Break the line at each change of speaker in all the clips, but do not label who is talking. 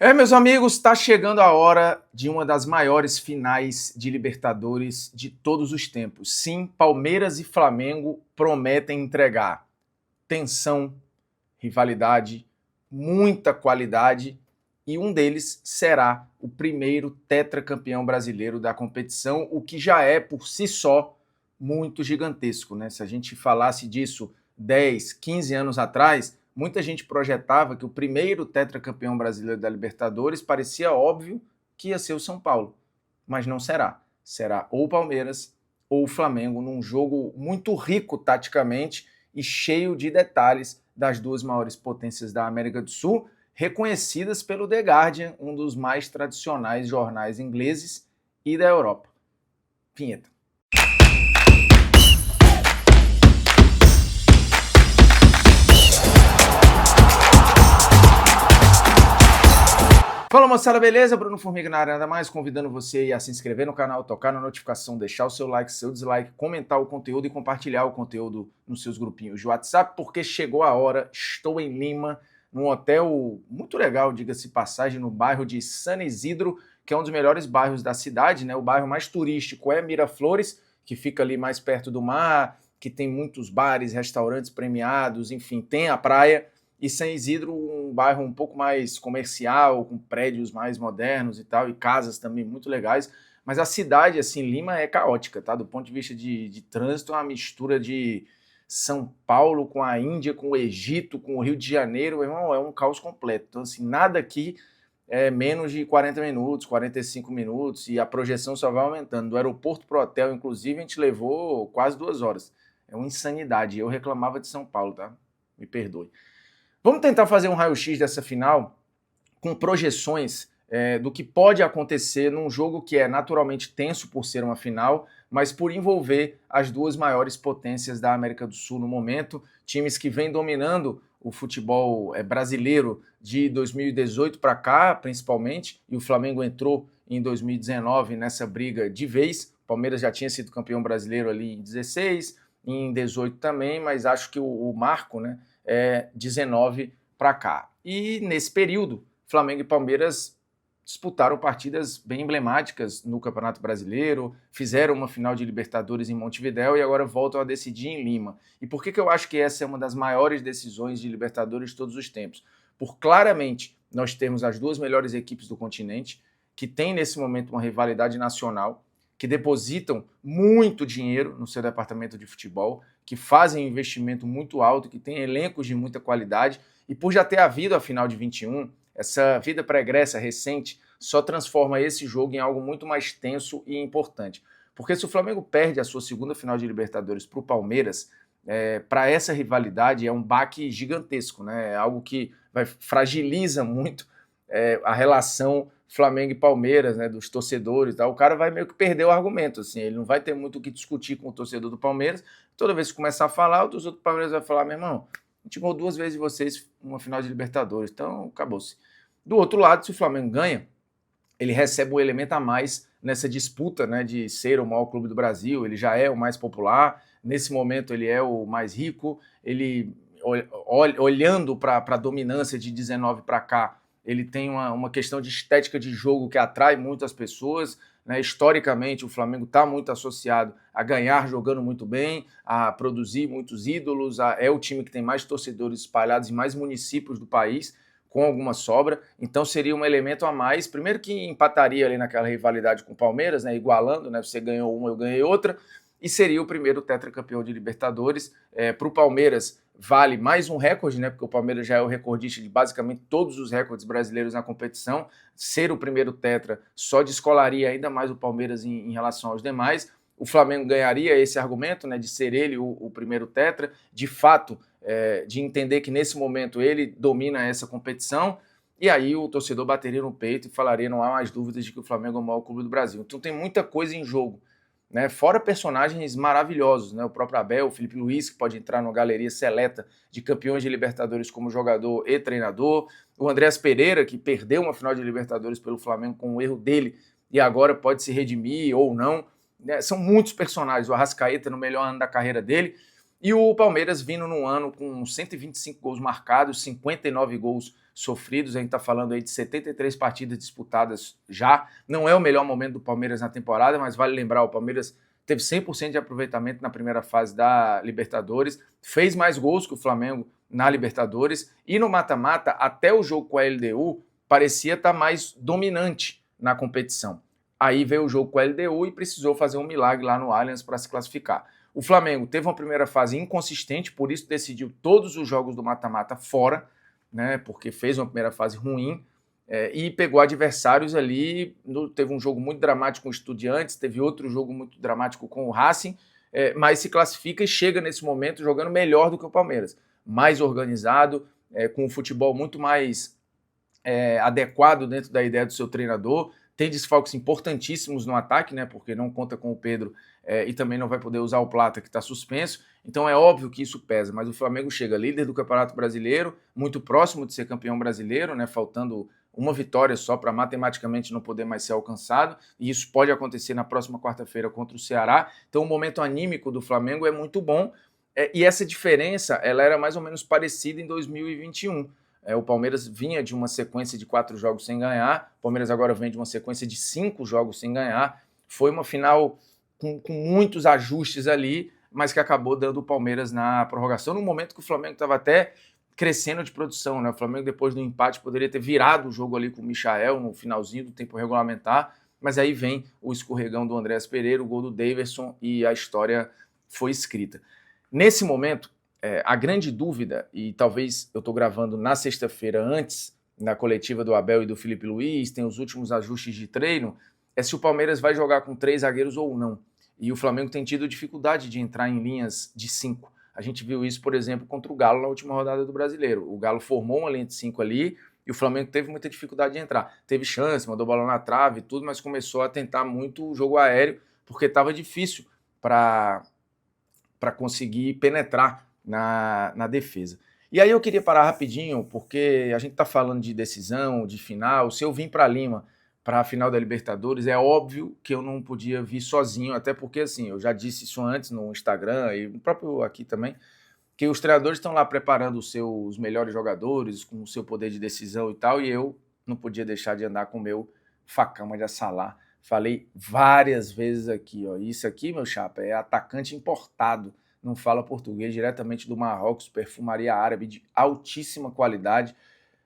Meus amigos, está chegando a hora de uma das maiores finais de Libertadores de todos os tempos. Sim, Palmeiras e Flamengo prometem entregar tensão, rivalidade, muita qualidade e um deles será o primeiro tetracampeão brasileiro da competição, o que já é por si só muito gigantesco, né? Se a gente falasse disso 10, 15 anos atrás, muita gente projetava que o primeiro tetracampeão brasileiro da Libertadores parecia óbvio que ia ser o São Paulo, mas não será. Será ou o Palmeiras ou o Flamengo, num jogo muito rico taticamente e cheio de detalhes das duas maiores potências da América do Sul, reconhecidas pelo The Guardian, um dos mais tradicionais jornais ingleses e da Europa. Vinheta. Fala moçada, beleza? Bruno Formiga na área, nada mais convidando você a se inscrever no canal, tocar na notificação, deixar o seu like, seu dislike, comentar o conteúdo e compartilhar o conteúdo nos seus grupinhos de WhatsApp, porque chegou a hora, estou em Lima, num hotel muito legal, diga-se passagem, no bairro de San Isidro, que é um dos melhores bairros da cidade, né? O bairro mais turístico é Miraflores, que fica ali mais perto do mar, que tem muitos bares, restaurantes premiados, enfim, tem a praia. E San Isidro, um bairro um pouco mais comercial, com prédios mais modernos e tal, e casas também muito legais. Mas a cidade, assim, Lima é caótica, tá? Do ponto de vista de trânsito, é uma mistura de São Paulo com a Índia, com o Egito, com o Rio de Janeiro, irmão, é um caos completo. Então, assim, nada aqui é menos de 40 minutos, 45 minutos, e a projeção só vai aumentando. Do aeroporto para o hotel, inclusive, a gente levou quase 2 horas. É uma insanidade. Eu reclamava de São Paulo, tá? Me perdoe. Vamos tentar fazer um raio-x dessa final com projeções do que pode acontecer num jogo que é naturalmente tenso por ser uma final, mas por envolver as duas maiores potências da América do Sul no momento, times que vêm dominando o futebol brasileiro de 2018 para cá, principalmente, e o Flamengo entrou em 2019 nessa briga de vez. O Palmeiras já tinha sido campeão brasileiro ali em 16, em 18 também, mas acho que o marco, né, 19 para cá. E nesse período, Flamengo e Palmeiras disputaram partidas bem emblemáticas no Campeonato Brasileiro, fizeram uma final de Libertadores em Montevidéu e agora voltam a decidir em Lima. E por que eu acho que essa é uma das maiores decisões de Libertadores de todos os tempos? Por claramente nós temos as duas melhores equipes do continente, que têm nesse momento uma rivalidade nacional, que depositam muito dinheiro no seu departamento de futebol, que fazem um investimento muito alto, que têm elencos de muita qualidade, e por já ter havido a final de 21, essa vida pregressa recente só transforma esse jogo em algo muito mais tenso e importante. Porque se o Flamengo perde a sua segunda final de Libertadores para o Palmeiras, para essa rivalidade é um baque gigantesco, né? É algo que fragiliza muito a relação Flamengo e Palmeiras, né, dos torcedores, tá? O cara vai meio que perder o argumento, assim, ele não vai ter muito o que discutir com o torcedor do Palmeiras. Toda vez que começar a falar, o torcedor do Palmeiras vai falar: meu irmão, a gente ganhou 2 vezes de vocês uma final de Libertadores, então acabou-se. Do outro lado, se o Flamengo ganha, ele recebe um elemento a mais nessa disputa, né, de ser o maior clube do Brasil. Ele já é o mais popular, nesse momento ele é o mais rico, ele, olhando para a dominância de 19 para cá, ele tem uma questão de estética de jogo que atrai muitas pessoas, né? Historicamente, o Flamengo está muito associado a ganhar jogando muito bem, a produzir muitos ídolos, é o time que tem mais torcedores espalhados em mais municípios do país, com alguma sobra, então seria um elemento a mais, primeiro que empataria ali naquela rivalidade com o Palmeiras, né? Igualando, né? Você ganhou uma, eu ganhei outra, e seria o primeiro tetracampeão de Libertadores. Para o Palmeiras vale mais um recorde, né? Porque o Palmeiras já é o recordista de basicamente todos os recordes brasileiros na competição. Ser o primeiro tetra só descolaria ainda mais o Palmeiras em relação aos demais. O Flamengo ganharia esse argumento, né, de ser ele o primeiro tetra, de fato, de entender que nesse momento ele domina essa competição, e aí o torcedor bateria no peito e falaria: não há mais dúvidas de que o Flamengo é o maior clube do Brasil. Então tem muita coisa em jogo, né? Fora personagens maravilhosos, né? O próprio Abel, o Felipe Luiz, que pode entrar numa galeria seleta de campeões de Libertadores como jogador e treinador, o Andréas Pereira, que perdeu uma final de Libertadores pelo Flamengo com o erro dele e agora pode se redimir ou não, né? São muitos personagens, o Arrascaeta no melhor ano da carreira dele, E o Palmeiras vindo num ano com 125 gols marcados, 59 gols sofridos, a gente está falando aí de 73 partidas disputadas já. Não é o melhor momento do Palmeiras na temporada, mas vale lembrar, o Palmeiras teve 100% de aproveitamento na primeira fase da Libertadores, fez mais gols que o Flamengo na Libertadores, e no mata-mata, até o jogo com a LDU, parecia estar mais dominante na competição. Aí veio o jogo com a LDU e precisou fazer um milagre lá no Allianz para se classificar. O Flamengo teve uma primeira fase inconsistente, por isso decidiu todos os jogos do mata-mata fora, né, porque fez uma primeira fase ruim, e pegou adversários ali, teve um jogo muito dramático com o Estudiantes, teve outro jogo muito dramático com o Racing, mas se classifica e chega nesse momento jogando melhor do que o Palmeiras, mais organizado, com um futebol muito mais adequado dentro da ideia do seu treinador, tem desfalques importantíssimos no ataque, né, porque não conta com o Pedro e também não vai poder usar o Plata, que está suspenso, então é óbvio que isso pesa, mas o Flamengo chega líder do Campeonato Brasileiro, muito próximo de ser campeão brasileiro, né, faltando uma vitória só para matematicamente não poder mais ser alcançado, e isso pode acontecer na próxima quarta-feira contra o Ceará, então o momento anímico do Flamengo é muito bom, e essa diferença ela era mais ou menos parecida em 2021, o Palmeiras vinha de uma sequência de 4 jogos sem ganhar, o Palmeiras agora vem de uma sequência de 5 jogos sem ganhar, foi uma final com muitos ajustes ali, mas que acabou dando o Palmeiras na prorrogação, no momento que o Flamengo estava até crescendo de produção, né? O Flamengo, depois do empate, poderia ter virado o jogo ali com o Michael no finalzinho do tempo regulamentar, mas aí vem o escorregão do Andréas Pereira, o gol do Daverson e a história foi escrita. Nesse momento, a grande dúvida, e talvez eu estou gravando na sexta-feira antes, na coletiva do Abel e do Felipe Luiz, tem os últimos ajustes de treino, é se o Palmeiras vai jogar com 3 zagueiros ou não. E o Flamengo tem tido dificuldade de entrar em linhas de 5. A gente viu isso, por exemplo, contra o Galo na última rodada do Brasileiro. O Galo formou uma linha de 5 ali e o Flamengo teve muita dificuldade de entrar. Teve chance, mandou bola na trave e tudo, mas começou a tentar muito o jogo aéreo porque estava difícil para conseguir penetrar na defesa. E aí eu queria parar rapidinho, porque a gente está falando de decisão, de final. Se eu vim para Lima para a final da Libertadores, é óbvio que eu não podia vir sozinho, até porque, assim, eu já disse isso antes no Instagram e no próprio aqui também, que os treinadores estão lá preparando os seus melhores jogadores, com o seu poder de decisão e tal, e eu não podia deixar de andar com o meu facama de assalá. Falei várias vezes aqui, ó, isso aqui, meu chapa, é atacante importado, não fala português, diretamente do Marrocos, perfumaria árabe de altíssima qualidade,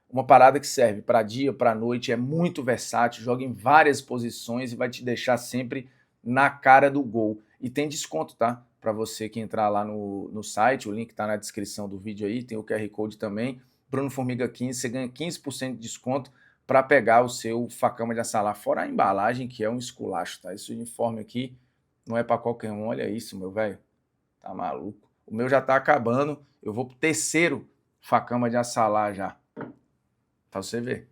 uma parada que serve para dia, para noite, é muito versátil, joga em várias posições e vai te deixar sempre na cara do gol. E tem desconto, tá? Para você que entrar lá no site, o link está na descrição do vídeo aí, tem o QR Code também, Bruno Formiga 15, você ganha 15% de desconto para pegar o seu facama de assalá, fora a embalagem, que é um esculacho, tá? Esse uniforme aqui não é para qualquer um, olha isso, meu velho, tá maluco. O meu já tá acabando, eu vou pro 3º facama de assalá já. Pra você ver.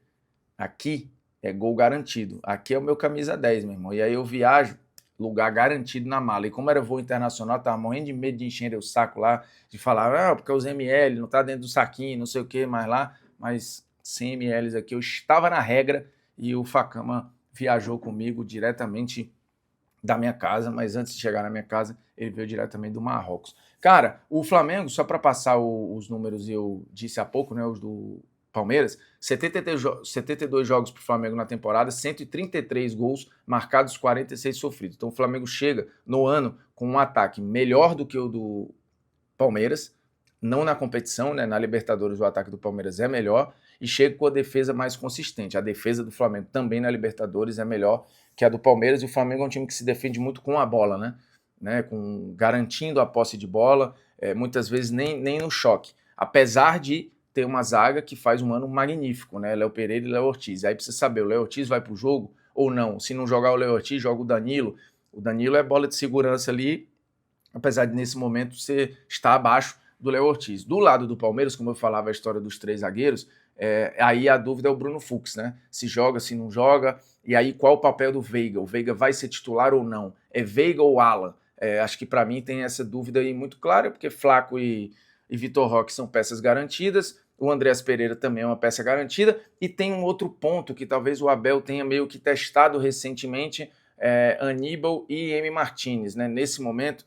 Aqui é gol garantido. Aqui é o meu camisa 10, meu irmão. E aí eu viajo, lugar garantido na mala. E como era voo internacional, tava morrendo de medo de encher o saco lá, de falar, porque os ml não tá dentro do saquinho, não sei o que mais lá. Mas 100 ml aqui, eu estava na regra e o facama viajou comigo diretamente da minha casa, mas antes de chegar na minha casa, ele veio diretamente do Marrocos. Cara, o Flamengo, só para passar os números, eu disse há pouco, né, os do Palmeiras, 72 jogos para o Flamengo na temporada, 133 gols marcados, 46 sofridos. Então o Flamengo chega no ano com um ataque melhor do que o do Palmeiras, não na competição, né? Na Libertadores o ataque do Palmeiras é melhor, e chega com a defesa mais consistente. A defesa do Flamengo também na Libertadores é melhor que a do Palmeiras, e o Flamengo é um time que se defende muito com a bola, né? Garantindo a posse de bola, muitas vezes nem no choque. Apesar de ter uma zaga que faz um ano magnífico, né? Léo Pereira e Léo Ortiz. Aí precisa saber, o Léo Ortiz vai pro jogo ou não? Se não jogar o Léo Ortiz, joga o Danilo. O Danilo é bola de segurança ali, apesar de nesse momento você estar abaixo do Léo Ortiz. Do lado do Palmeiras, como eu falava a história dos 3 zagueiros, aí a dúvida é o Bruno Fux, né? Se joga, se não joga, e aí qual o papel do Veiga? O Veiga vai ser titular ou não? É Veiga ou Alan? Acho que para mim tem essa dúvida aí muito clara, porque Flaco e Vitor Roque são peças garantidas, o Andréas Pereira também é uma peça garantida, e tem um outro ponto que talvez o Abel tenha meio que testado recentemente, Aníbal e M. Martínez, né? Nesse momento,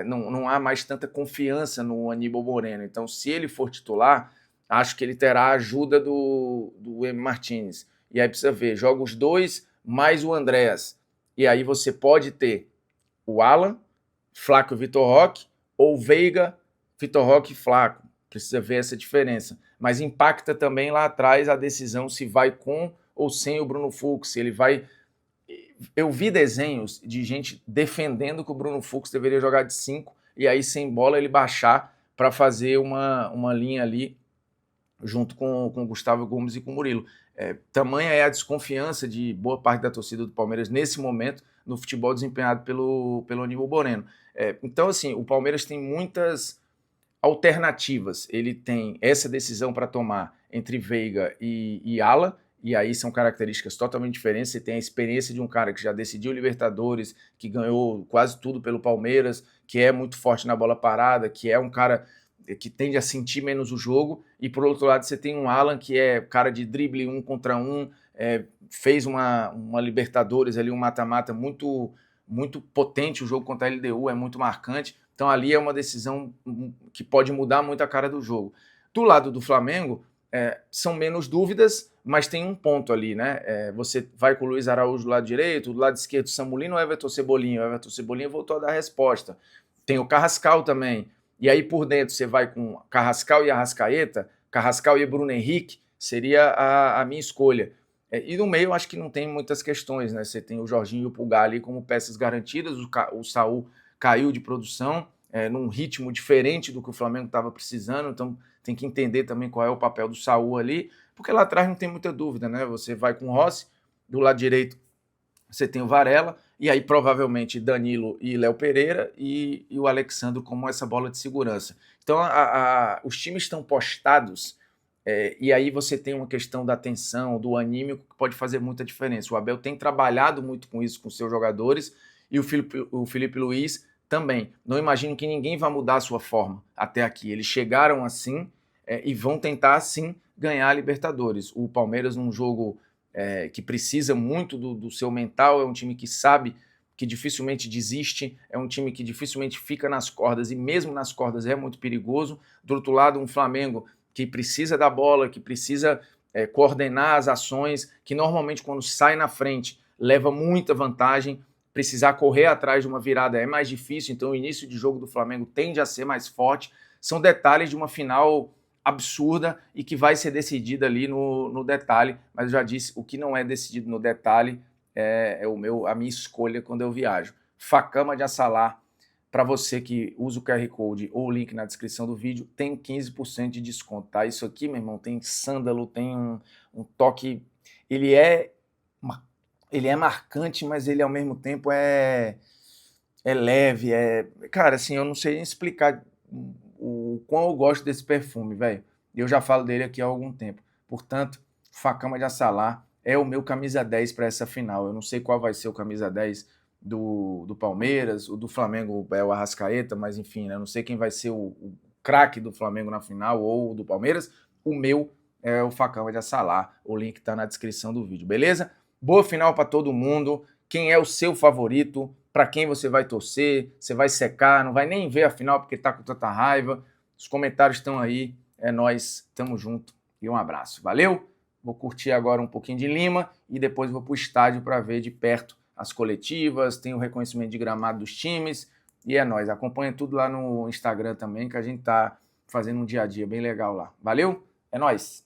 não há mais tanta confiança no Aníbal Moreno. Então, se ele for titular, acho que ele terá a ajuda do M. Martínez. E aí precisa ver, joga os dois mais o Andréas. E aí você pode ter o Alan, Flaco e Vitor Roque, ou Veiga, Vitor Roque e Flaco. Precisa ver essa diferença. Mas impacta também lá atrás a decisão se vai com ou sem o Bruno Fux. Se ele vai... Eu vi desenhos de gente defendendo que o Bruno Fux deveria jogar de 5 e aí sem bola ele baixar para fazer uma linha ali junto com o Gustavo Gomes e com o Murilo. Tamanha é a desconfiança de boa parte da torcida do Palmeiras nesse momento no futebol desempenhado pelo Aníbal Moreno. Então, assim, o Palmeiras tem muitas alternativas. Ele tem essa decisão para tomar entre Veiga e Alan, e aí são características totalmente diferentes. Você tem a experiência de um cara que já decidiu Libertadores, que ganhou quase tudo pelo Palmeiras, que é muito forte na bola parada, que é um cara que tende a sentir menos o jogo, e por outro lado você tem um Alan que é cara de drible 1 contra 1, fez uma Libertadores ali, um mata-mata muito, muito potente, o jogo contra a LDU é muito marcante, então ali é uma decisão que pode mudar muito a cara do jogo. Do lado do Flamengo, são menos dúvidas, mas tem um ponto ali, né? Você vai com o Luiz Araújo do lado direito, do lado esquerdo Samulino ou Everton Cebolinha? O Everton Cebolinha voltou a dar a resposta. Tem o Carrascal também. E aí por dentro você vai com Carrascal e Arrascaeta, Carrascal e Bruno Henrique, seria a minha escolha. E no meio eu acho que não tem muitas questões, né? Você tem o Jorginho e o Pulgar ali como peças garantidas, o Saul caiu de produção, num ritmo diferente do que o Flamengo estava precisando, então tem que entender também qual é o papel do Saul ali, porque lá atrás não tem muita dúvida, né? Você vai com o Rossi, do lado direito você tem o Varela, e aí provavelmente Danilo e Léo Pereira e o Alexandro como essa bola de segurança. Então os times estão postados, e aí você tem uma questão da atenção, do anímico, que pode fazer muita diferença. O Abel tem trabalhado muito com isso com seus jogadores, e o Felipe Luiz também. Não imagino que ninguém vá mudar a sua forma até aqui. Eles chegaram assim e vão tentar assim ganhar a Libertadores. O Palmeiras num jogo que precisa muito do seu mental, é um time que sabe que dificilmente desiste, é um time que dificilmente fica nas cordas, e mesmo nas cordas é muito perigoso. Do outro lado, um Flamengo que precisa da bola, que precisa coordenar as ações, que normalmente quando sai na frente leva muita vantagem. Precisar correr atrás de uma virada é mais difícil, então o início de jogo do Flamengo tende a ser mais forte. São detalhes de uma final absurda e que vai ser decidida ali no detalhe, mas eu já disse, o que não é decidido no detalhe a minha escolha quando eu viajo. Facama de Assalá, para você que usa o QR Code ou o link na descrição do vídeo, tem 15% de desconto, tá? Isso aqui, meu irmão, tem sândalo, tem um toque, ele é marcante, mas ele ao mesmo tempo é leve, cara, assim, eu não sei nem explicar o quão eu gosto desse perfume, velho. Eu já falo dele aqui há algum tempo. Portanto, Facama de Assalá é o meu camisa 10 para essa final. Eu não sei qual vai ser o camisa 10 do Palmeiras, o do Flamengo é o Arrascaeta, mas enfim, né? Eu não sei quem vai ser o craque do Flamengo na final ou do Palmeiras. O meu é o Facama de Assalá. O link está na descrição do vídeo, beleza? Boa final para todo mundo. Quem é o seu favorito? Para quem você vai torcer? Você vai secar? Não vai nem ver a final porque tá com tanta raiva? Os comentários estão aí. É nóis, tamo junto e um abraço. Valeu? Vou curtir agora um pouquinho de Lima e depois vou para o estádio para ver de perto as coletivas, tem o reconhecimento de gramado dos times e é nóis. Acompanha tudo lá no Instagram também, que a gente tá fazendo um dia a dia bem legal lá. Valeu? É nóis!